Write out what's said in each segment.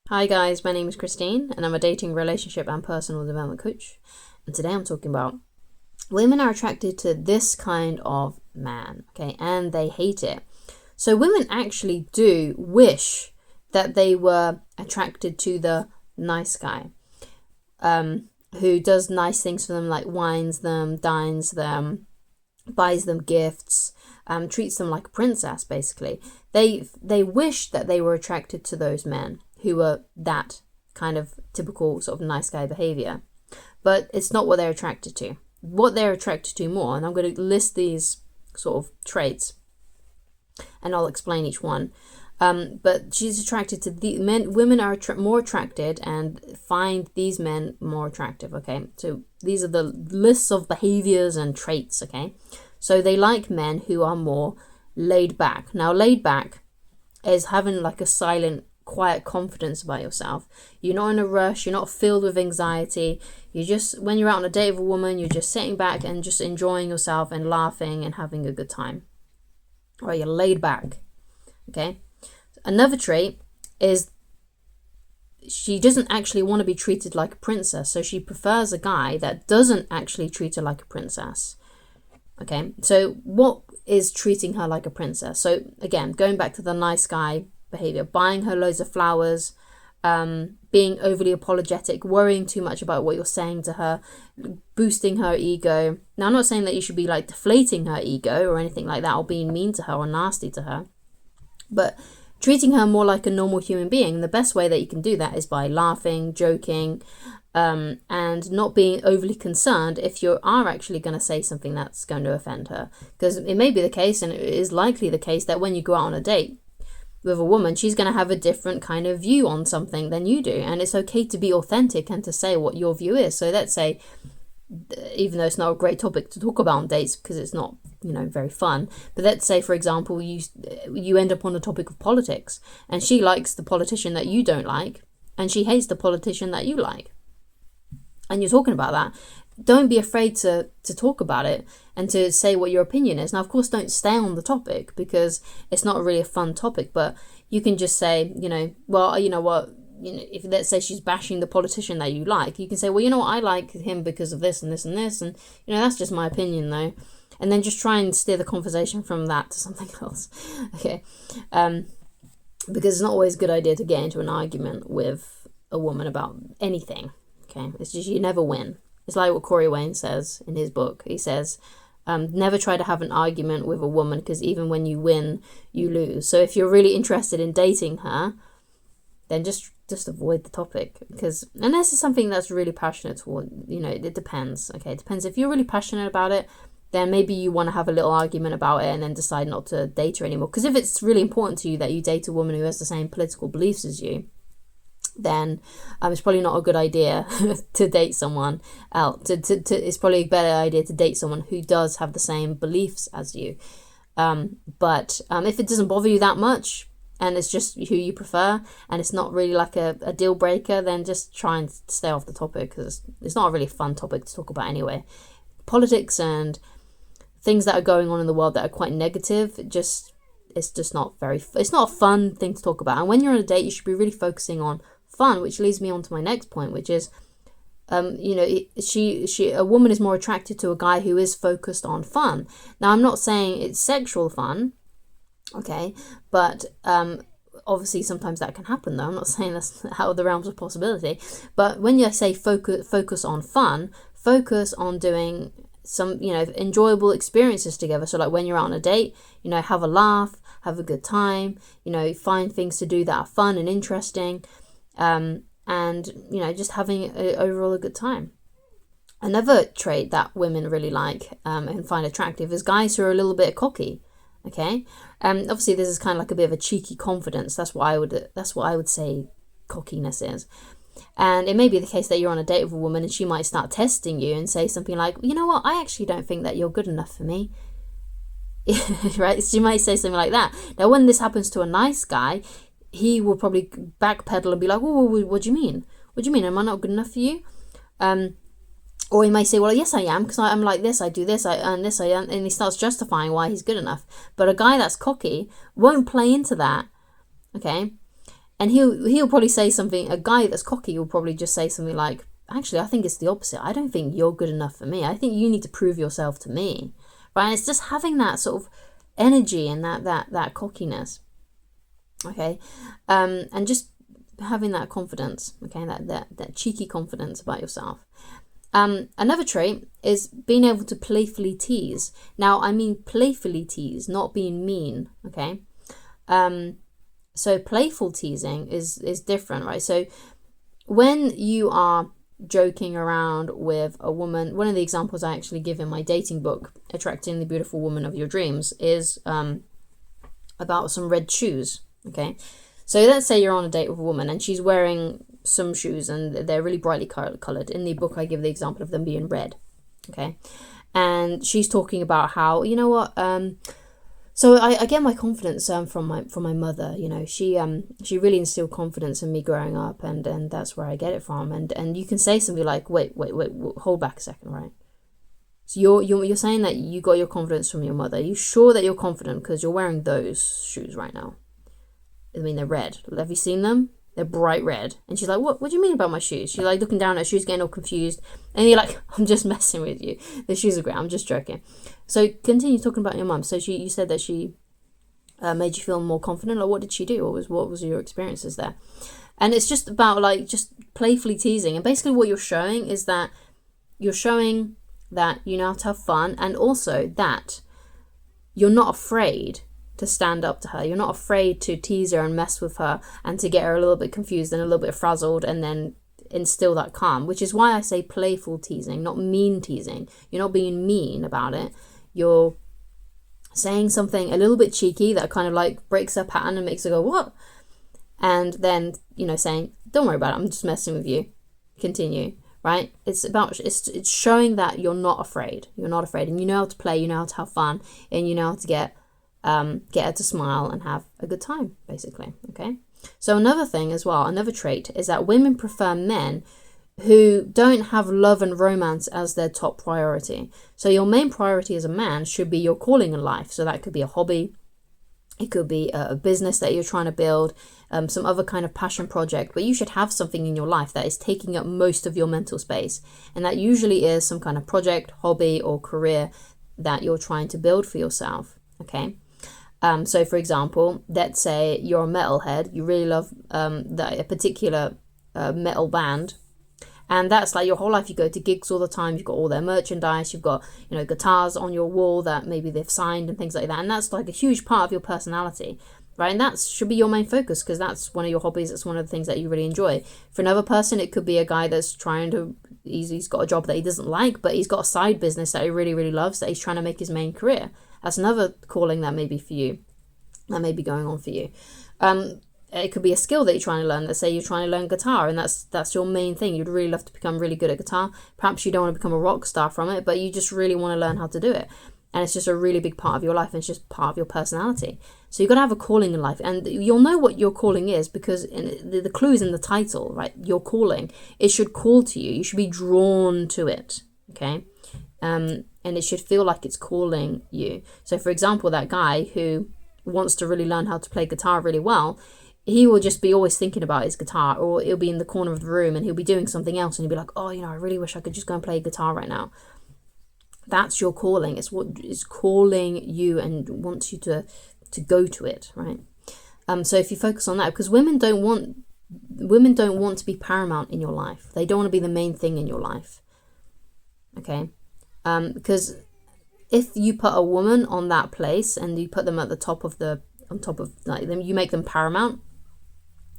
Hi guys, my name is Christine and I'm a dating, relationship and personal development coach. And today I'm talking about women are attracted to this kind of man, okay, and they hate it. So women actually do wish that they were attracted to the nice guy who does nice things for them, like wines them, dines them, buys them gifts, treats them like a princess, basically. They wish that they were attracted to those men who are that kind of typical sort of nice guy behavior. But it's not what they're attracted to. What they're attracted to more, and I'm going to list these sort of traits, and I'll explain each one. But she's attracted to the men. Women are more attracted and find these men more attractive, okay? So these are the lists of behaviors and traits, okay? So they like men who are more laid back. Now, laid back is having like a silent, quiet confidence about yourself. You're not in a rush. You're not filled with anxiety. You just, when you're out on a date with a woman, you're just sitting back and just enjoying yourself and laughing and having a good time. All right, you're laid back, okay? Another trait is she doesn't actually want to be treated like a princess, so she prefers a guy that doesn't actually treat her like a princess. Okay, so what is treating her like a princess? So again, going back to the nice guy behavior, buying her loads of flowers, being overly apologetic, worrying too much about what you're saying to her, boosting her ego. Now, I'm not saying that you should be like deflating her ego or anything like that, or being mean to her or nasty to her, but treating her more like a normal human being. And the best way that you can do that is by laughing, joking, and not being overly concerned if you are actually going to say something that's going to offend her. Because it may be the case, and it is likely the case, that when you go out on a date with a woman, she's going to have a different kind of view on something than you do. And it's okay to be authentic and to say what your view is. So let's say, even though it's not a great topic to talk about on dates because it's not, very fun, but let's say, for example, you end up on the topic of politics, and she likes the politician that you don't like, and she hates the politician that you like, and you're talking about that. Don't be afraid to talk about it and to say what your opinion is. Now, of course, don't stay on the topic because it's not really a fun topic, but you can just say, well, you know what, if let's say she's bashing the politician that you like, you can say, well, you know what, I like him because of this and this and this, and that's just my opinion though. And then just try and steer the conversation from that to something else. Okay. Because it's not always a good idea to get into an argument with a woman about anything. Okay. It's just, you never win. It's like what Corey Wayne says in his book. He says, never try to have an argument with a woman, because even when you win, you lose. So if you're really interested in dating her, then just avoid the topic, because unless it's something that's really passionate toward, it depends. Okay. It depends. If you're really passionate about it, then maybe you want to have a little argument about it and then decide not to date her anymore. Because if it's really important to you that you date a woman who has the same political beliefs as you, then it's probably not a good idea to date someone else. It's probably a better idea to date someone who does have the same beliefs as you. But if it doesn't bother you that much, and it's just who you prefer, and it's not really like a deal breaker, then just try and stay off the topic, because it's not a really fun topic to talk about anyway. Politics and things that are going on in the world that are quite negative, it's just not it's not a fun thing to talk about. And when you're on a date, you should be really focusing on fun, which leads me on to my next point, which is, a woman is more attracted to a guy who is focused on fun. Now, I'm not saying it's sexual fun, okay, but obviously sometimes that can happen though. I'm not saying that's out of the realms of possibility, but when you say focus on fun, focus on doing some, enjoyable experiences together. So like when you're out on a date, have a laugh, have a good time, find things to do that are fun and interesting, and, just having overall a good time. Another trait that women really like and find attractive is guys who are a little bit cocky. Okay, obviously this is kind of like a bit of a cheeky confidence. That's what I would say cockiness is. And it may be the case that you're on a date with a woman and she might start testing you and say something like, you know what, I actually don't think that you're good enough for me. Right? She might say something like that. Now, when this happens to a nice guy, he will probably backpedal and be like, oh, what do you mean? What do you mean? Am I not good enough for you? Or he may say, well, yes, I am, because I'm like this, I do this, I earn this, I earn, and he starts justifying why he's good enough. But a guy that's cocky won't play into that, okay? And he'll probably say something, a guy that's cocky will probably just say something like, actually, I think it's the opposite. I don't think you're good enough for me. I think you need to prove yourself to me. Right? And it's just having that sort of energy and that cockiness. Okay? And just having that confidence, okay, that cheeky confidence about yourself. Another trait is being able to playfully tease. Now, I mean playfully tease, not being mean, okay? So playful teasing is different, right? So when you are joking around with a woman, one of the examples I actually give in my dating book, Attracting the Beautiful Woman of Your Dreams, is about some red shoes, okay? So let's say you're on a date with a woman and she's wearing some shoes and they're really brightly colored. In the book, I give the example of them being red, okay? And she's talking about how, you know what, so I get my confidence from my mother. You know, she really instilled confidence in me growing up, and that's where I get it from. And you can say something like, wait, hold back a second, right? So you're saying that you got your confidence from your mother. Are you sure that you're confident because you're wearing those shoes right now? I mean, they're red. Have you seen them? They're bright red. And she's like, what do you mean about my shoes? She's like looking down at her shoes, getting all confused. And you're like, I'm just messing with you. The shoes are great. I'm just joking. So continue talking about your mum. So you said that she made you feel more confident. Or what did she do? What was your experiences there? And it's just about like just playfully teasing. And basically what you're showing is that you're showing that you know how to have fun, and also that you're not afraid to stand up to her. You're not afraid to tease her and mess with her and to get her a little bit confused and a little bit frazzled and then instill that calm, which is why I say playful teasing, not mean teasing. You're not being mean about it. You're saying something a little bit cheeky that kind of like breaks her pattern and makes her go, what? And then, you know, saying, don't worry about it. I'm just messing with you. Continue, right? It's showing that you're not afraid. You're not afraid, and you know how to play, you know how to have fun, and you know how to get her to smile and have a good time, basically, okay? So another thing as well, another trait, is that women prefer men who don't have love and romance as their top priority. So your main priority as a man should be your calling in life. So that could be a hobby, it could be a business that you're trying to build, some other kind of passion project, but you should have something in your life that is taking up most of your mental space. And that usually is some kind of project, hobby, or career that you're trying to build for yourself, okay? So for example, let's say you're a metalhead, you really love a particular metal band, and that's like your whole life. You go to gigs all the time, you've got all their merchandise, you've got, you know, guitars on your wall that maybe they've signed and things like that, and that's like a huge part of your personality, right? And that should be your main focus because that's one of your hobbies, it's one of the things that you really enjoy. For another person, it could be a guy that's trying to, he's got a job that he doesn't like, but he's got a side business that he really, really loves that he's trying to make his main career. That's another calling that may be for you, that may be going on for you. It could be a skill that you're trying to learn. Let's say you're trying to learn guitar and that's your main thing. You'd really love to become really good at guitar. Perhaps you don't want to become a rock star from it, but you just really want to learn how to do it. And it's just a really big part of your life, and it's just part of your personality. So you've got to have a calling in life, and you'll know what your calling is because the clue is in the title, right? Your calling. It should call to you. You should be drawn to it, okay? And it should feel like it's calling you. So for example, that guy who wants to really learn how to play guitar really well, he will just be always thinking about his guitar, or he'll be in the corner of the room and he'll be doing something else and he'll be like, oh, you know, I really wish I could just go and play guitar right now. That's your calling. It's what is calling you and wants you to go to it, right? So if you focus on that, because women don't want to be paramount in your life. They don't want to be the main thing in your life, okay? Because if you put a woman on that place and you put them at the top of like them, you make them paramount,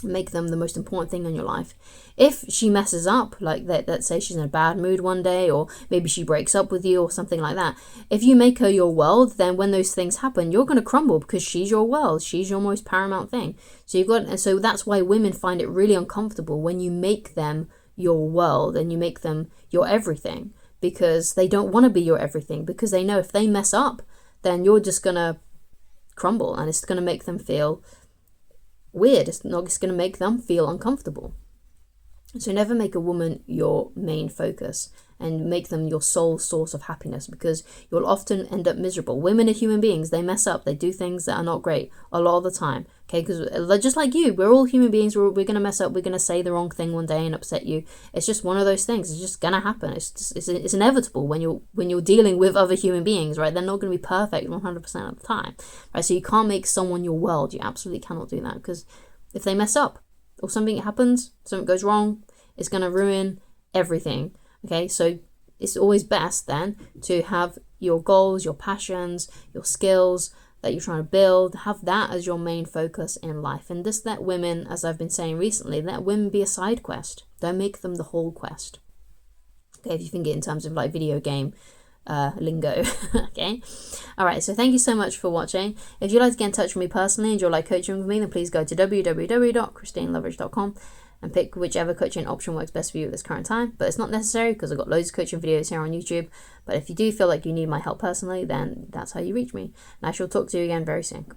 make them the most important thing in your life. If she messes up, like let's say she's in a bad mood one day, or maybe she breaks up with you or something like that, if you make her your world, then when those things happen, you're going to crumble because she's your world, she's your most paramount thing. So that's why women find it really uncomfortable when you make them your world and you make them your everything, because they don't want to be your everything, because they know if they mess up, then you're just going to crumble and it's going to make them feel weird. It's going to make them feel uncomfortable. So never make a woman your main focus. and make them your sole source of happiness, because you'll often end up miserable. Women are human beings. They mess up. They do things that are not great a lot of the time. Okay, because just like you, we're all human beings. We're going to mess up. We're going to say the wrong thing one day and upset you. It's just one of those things. It's just going to happen. It's inevitable when you're dealing with other human beings, right? They're not going to be perfect 100% of the time, right? So you can't make someone your world. You absolutely cannot do that, because if they mess up or something happens, something goes wrong, it's going to ruin everything. Okay, so it's always best then to have your goals, your passions, your skills that you're trying to build, have that as your main focus in life. And just let women, as I've been saying recently, let women be a side quest. Don't make them the whole quest. Okay, if you think it in terms of like video game lingo. Okay, all right, so thank you so much for watching. If you'd like to get in touch with me personally and you'd like coaching with me, then please go to www.christineloveridge.com and pick whichever coaching option works best for you at this current time. But it's not necessary, because I've got loads of coaching videos here on YouTube. But if you do feel like you need my help personally, then that's how you reach me. And I shall talk to you again very soon. Goodbye.